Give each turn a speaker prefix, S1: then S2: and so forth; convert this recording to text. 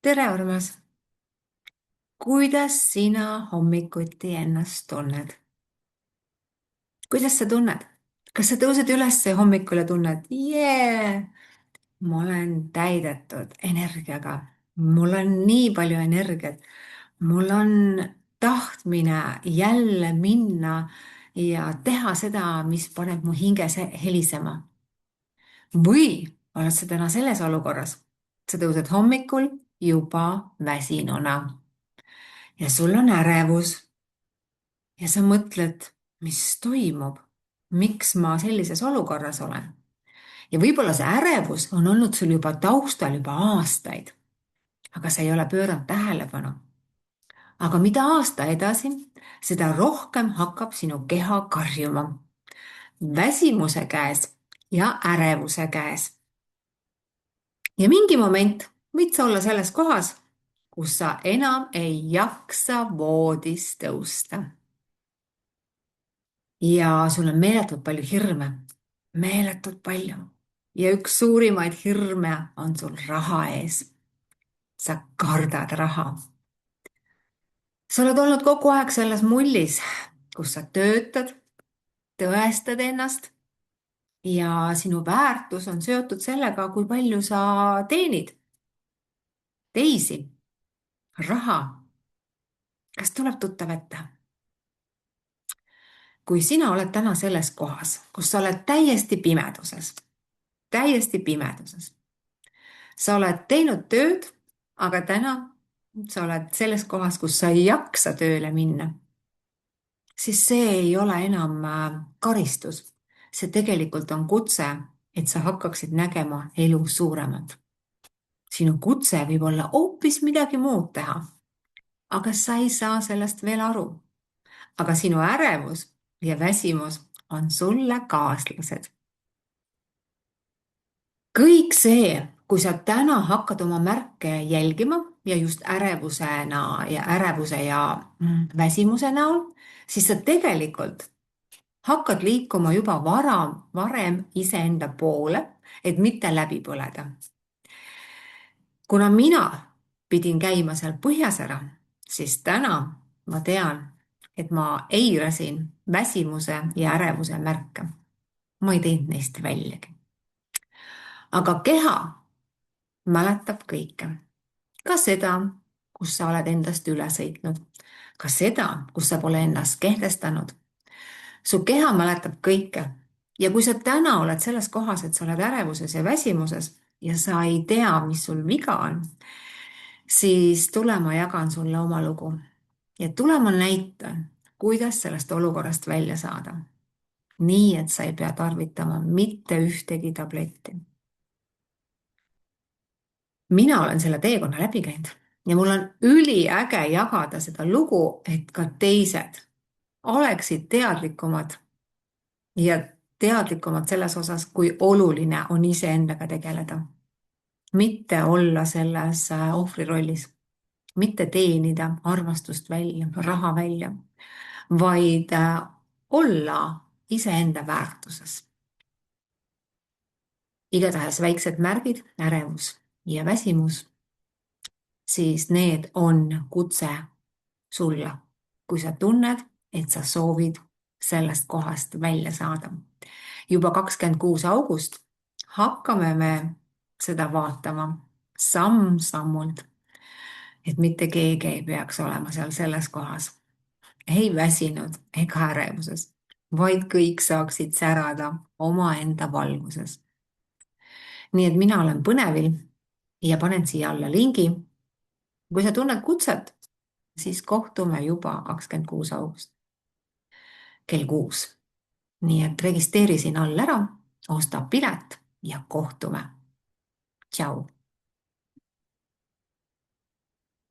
S1: tere, armas! Kuidas sina hommikuti ennast tunned? Kuidas sa tunned? Kas sa tõused üles hommikul ja tunned, jee, ma olen täidetud energiaga, mul on nii palju energiat, mul on tahtmine jälle minna ja teha seda, mis paneb mu hinges helisema. Või oled sa täna selles olukorras? Sa tõused hommikul juba väsinuna ja sul on ärevus ja sa mõtled, mis toimub, miks ma sellises olukorras olen. Ja võib-olla see ärevus on olnud sul juba taustal juba aastaid, aga sa ei ole pööranud tähelepanu. Aga mida aasta edasi, seda rohkem hakkab sinu keha karjuma. Väsimuse käes ja ärevuse käes. Ja mingi moment võid sa olla selles kohas, kus sa enam ei jaksa voodist tõusta. Ja sul on meeletult palju hirme, meeletult palju. Ja üks suurimaid hirme on sul raha ees. Sa kardad raha. Sa oled olnud kogu aeg selles mullis, kus sa töötad, tõestad ennast ja sinu väärtus on seotud sellega, kui palju sa teenid. Teisi, raha. Kas tuleb tuttav ette? Kui sina oled täna selles kohas, kus sa oled täiesti pimeduses, sa oled teinud tööd, aga täna sa oled selles kohas, kus sa ei jaksa tööle minna, siis see ei ole enam karistus. See tegelikult on kutse, et sa hakkaksid nägema elu suuremat. Sinu kutse võib olla hoopis midagi muud teha, aga sa ei saa sellest veel aru. Aga sinu ärevus ja väsimus on sulle kaaslased. Kõik see, kui sa täna hakkad oma märke jälgima ja just ärevuse ja väsimuse näol, siis sa tegelikult hakkad liikuma juba varem iseenda poole, et mitte läbi põleda. Kuna mina pidin käima seal põhjas ära, siis täna ma tean, et ma eirasin väsimuse ja ärevuse märke. Ma ei teinud neist väljagi. Aga keha mäletab kõike. Ka seda, kus sa oled endast üle sõitnud. Ka seda, kus sa pole ennast kehtestanud. Su keha mäletab kõike. Ja kui sa täna oled selles kohas, et sa oled ärevuses ja väsimuses ja sa ei tea, mis sul viga on, siis tule ma jagan sulle oma lugu. Ja tule ma näitan, kuidas sellest olukorrast välja saada. Nii, et sa ei pea tarvitama mitte ühtegi tabletti. Mina olen selle teekonna läbi käinud ja mul on üliäge jagada seda lugu, et ka teised oleksid teadlikumad ja teadlikumad selles osas, kui oluline on iseendaga tegeleda. Mitte olla selles ohvri rollis, mitte teenida armastust välja, raha välja, vaid olla iseenda väärtuses. Igatahes väiksed märgid, ärevus ja väsimus, siis need on kutse sulle, kui sa tunned, et sa soovid sellest kohast välja saada. Juba 26. august hakkame me seda vaatama samm-sammult, et mitte keegi ei peaks olema seal selles kohas, ei väsinud ega ärevuses, vaid kõik saaksid särada omaenda valguses. Nii et mina olen põnevil ja panen siia alla lingi. Kui sa tunned kutset, siis kohtume juba 26. august kell 6. Nii et registreeri siin all ära, osta pilet ja kohtume. Tšau!